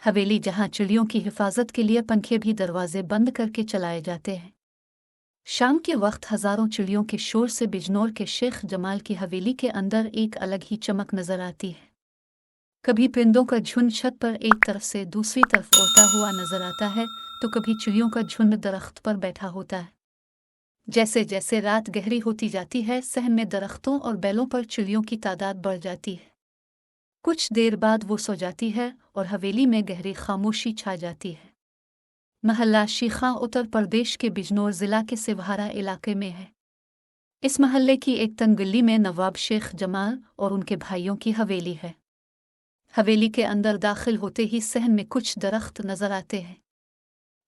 हवेली जहां चिड़ियों की हिफाजत के लिए पंखे भी दरवाजे बंद करके चलाए जाते हैं। शाम के वक्त हजारों चिड़ियों के शोर से बिजनौर के शेख जमाल की हवेली के अंदर एक अलग ही चमक नजर आती है। कभी परिंदों का झुंड छत पर एक तरफ से दूसरी तरफ उड़ता हुआ नजर आता है, तो कभी चिड़ियों का झुंड दरख्त पर बैठा होता है। जैसे जैसे रात गहरी होती जाती है, सहन में दरख्तों और बैलों पर चिड़ियों की तादाद बढ़ जाती है। कुछ देर बाद वो सो जाती है और हवेली में गहरी खामोशी छा जाती है। महल्ला शीखा उत्तर प्रदेश के बिजनौर जिला के सिवहारा इलाके में है। इस महल्ले की एक तंग गली में नवाब शेख जमाल और उनके भाइयों की हवेली है। हवेली के अंदर दाखिल होते ही सहन में कुछ दरख्त नजर आते हैं।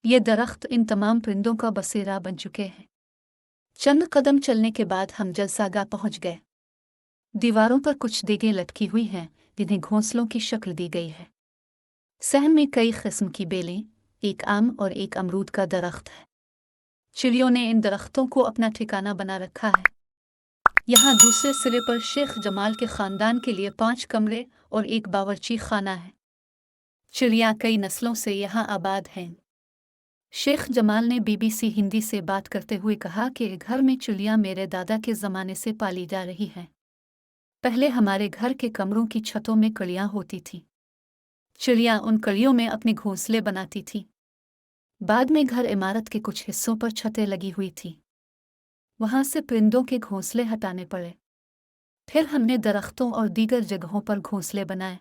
ये दरख्त इन तमाम परिंदों का बसेरा बन चुके हैं। चंद कदम चलने के बाद हम जलसागाह पहुंच गए। दीवारों पर कुछ देगें लटकी हुई हैं, जिन्हें घोंसलों की शक्ल दी गई है। सहन में कई किस्म की बेलें, एक आम और एक अमरूद का दरख्त है। चिड़ियों ने इन दरख्तों को अपना ठिकाना बना रखा है। यहाँ दूसरे सिरे पर शेख जमाल के खानदान के लिए 5 कमरे और एक बावर्ची खाना है। चिड़ियाँ कई नस्लों से यहाँ आबाद हैं। शेख जमाल ने BBC हिंदी से बात करते हुए कहा कि घर में चिड़ियाँ मेरे दादा के ज़माने से पाली जा रही हैं। पहले हमारे घर के कमरों की छतों में कड़ियाँ होती थीं। चिड़ियाँ उन कड़ियों में अपने घोंसले बनाती थीं। बाद में घर इमारत के कुछ हिस्सों पर छतें लगी हुई थीं। वहाँ से परिंदों के घोंसले हटाने पड़े। फिर हमने दरख्तों और दीगर जगहों पर घोंसले बनाए।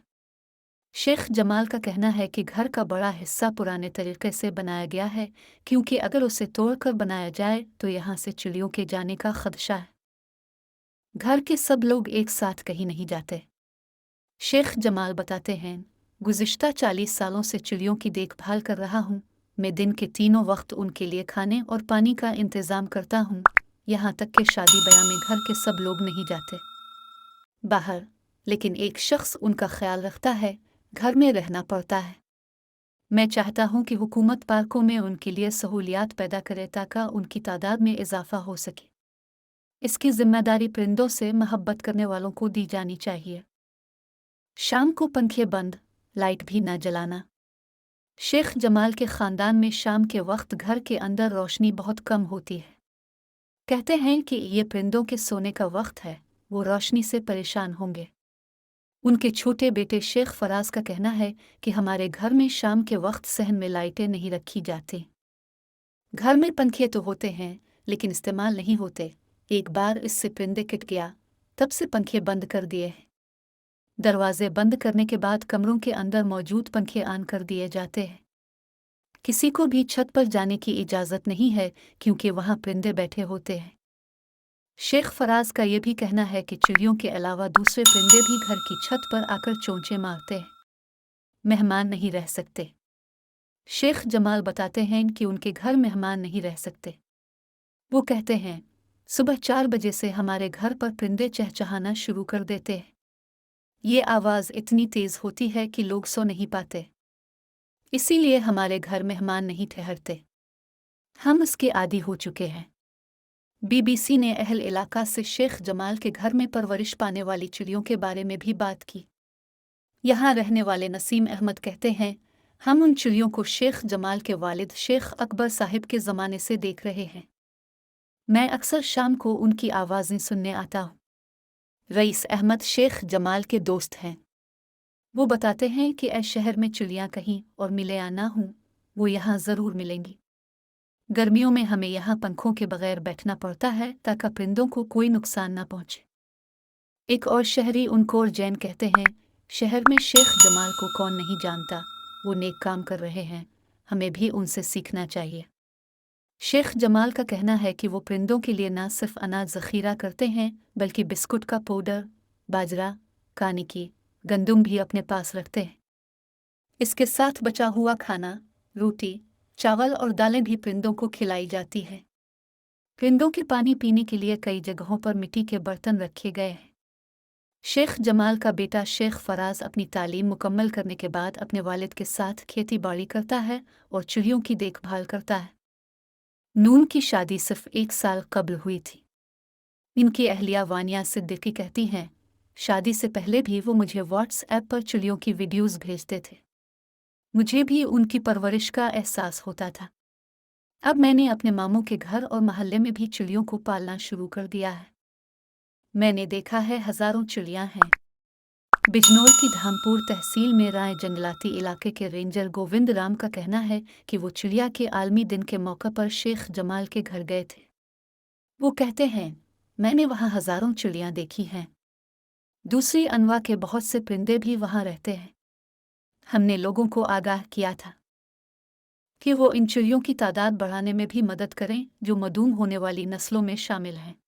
शेख जमाल का कहना है कि घर का बड़ा हिस्सा पुराने तरीके से बनाया गया है, क्योंकि अगर उसे तोड़कर बनाया जाए तो यहाँ से चिड़ियों के जाने का खदशा है। घर के सब लोग एक साथ कहीं नहीं जाते। शेख जमाल बताते हैं, गुज़िश्ता 40 सालों से चिड़ियों की देखभाल कर रहा हूँ। मैं दिन के तीनों वक्त उनके लिए खाने और पानी का इंतज़ाम करता हूँ। यहाँ तक कि शादी ब्याह में घर के सब लोग नहीं जाते बाहर, लेकिन एक शख्स उनका ख्याल रखता है। घर में रहना पड़ता है। मैं चाहता हूँ कि हुकूमत पार्कों में उनके लिए सहूलियात पैदा करे ताकि उनकी तादाद में इजाफा हो सके। इसकी जिम्मेदारी परिंदों से मोहब्बत करने वालों को दी जानी चाहिए। शाम को पंखे बंद, लाइट भी न जलाना। शेख जमाल के ख़ानदान में शाम के वक्त घर के अंदर रोशनी बहुत कम होती है। कहते हैं कि ये परिंदों के सोने का वक्त है, वो रोशनी से परेशान होंगे। उनके छोटे बेटे शेख फराज का कहना है कि हमारे घर में शाम के वक्त सहन में लाइटें नहीं रखी जाती। घर में पंखे तो होते हैं, लेकिन इस्तेमाल नहीं होते। एक बार इससे परिंदे कट गया, तब से पंखे बंद कर दिए हैं। दरवाजे बंद करने के बाद कमरों के अंदर मौजूद पंखे ऑन कर दिए जाते हैं। किसी को भी छत पर जाने की इजाज़त नहीं है, क्योंकि वहाँ परिंदे बैठे होते हैं। शेख फराज का यह भी कहना है कि चिड़ियों के अलावा दूसरे परिंदे भी घर की छत पर आकर चोंचे मारते हैं। मेहमान नहीं रह सकते। शेख जमाल बताते हैं कि उनके घर मेहमान नहीं रह सकते। वो कहते हैं, सुबह 4 बजे से हमारे घर पर परिंदे चहचहाना शुरू कर देते हैं। ये आवाज़ इतनी तेज़ होती है कि लोग सो नहीं पाते। इसीलिए हमारे घर मेहमान नहीं ठहरते। हम इसके आदी हो चुके हैं। BBC ने अहल इलाका से शेख जमाल के घर में परवरिश पाने वाली चिड़ियों के बारे में भी बात की। यहाँ रहने वाले नसीम अहमद कहते हैं, हम उन चिड़ियों को शेख जमाल के वालिद शेख अकबर साहिब के ज़माने से देख रहे हैं। मैं अक्सर शाम को उनकी आवाज़ें सुनने आता हूँ। रईस अहमद शेख जमाल के दोस्त हैं। वो बताते हैं कि ऐ शहर में चिड़ियाँ कहीं और मिले या ना हूँ, वो यहाँ ज़रूर मिलेंगी। गर्मियों में हमें यहाँ पंखों के बगैर बैठना पड़ता है ताकि परिंदों को कोई नुकसान न पहुँचे। एक और शहरी उनकोर जैन कहते हैं, शहर में शेख जमाल को कौन नहीं जानता, वो नेक काम कर रहे हैं, हमें भी उनसे सीखना चाहिए। शेख जमाल का कहना है कि वो परिंदों के लिए न सिर्फ अनाज ज़ख़ीरा करते हैं, बल्कि बिस्कुट का पाउडर, बाजरा, कानिकी, गंदुम भी अपने पास रखते हैं। इसके साथ बचा हुआ खाना, रोटी, चावल और दालें भी परिंदों को खिलाई जाती है। परिंदों के पानी पीने के लिए कई जगहों पर मिट्टी के बर्तन रखे गए हैं। शेख जमाल का बेटा शेख फराज अपनी तालीम मुकम्मल करने के बाद अपने वालिद के साथ खेती बाड़ी करता है और चिड़ियों की देखभाल करता है। नून की शादी सिर्फ 1 साल कबल हुई थी। इनकी अहलिया वानिया सिद्दीकी कहती हैं, शादी से पहले भी वो मुझे व्हाट्सएप पर चिड़ियों की वीडियोज़ भेजते थे। मुझे भी उनकी परवरिश का एहसास होता था। अब मैंने अपने मामों के घर और मोहल्ले में भी चिड़ियों को पालना शुरू कर दिया है। मैंने देखा है हजारों चिड़ियां हैं। बिजनौर की धामपुर तहसील में राय जंगलाती इलाके के रेंजर गोविंद राम का कहना है कि वो चिड़िया के आलमी दिन के मौके पर शेख जमाल के घर गए थे। वो कहते हैं, मैंने वहाँ हजारों चिड़ियां देखी हैं। दूसरी अनवा के बहुत से परिंदे भी वहाँ रहते हैं। हमने लोगों को आगाह किया था कि वो इन चिड़ियों की तादाद बढ़ाने में भी मदद करें जो मदूम होने वाली नस्लों में शामिल हैं।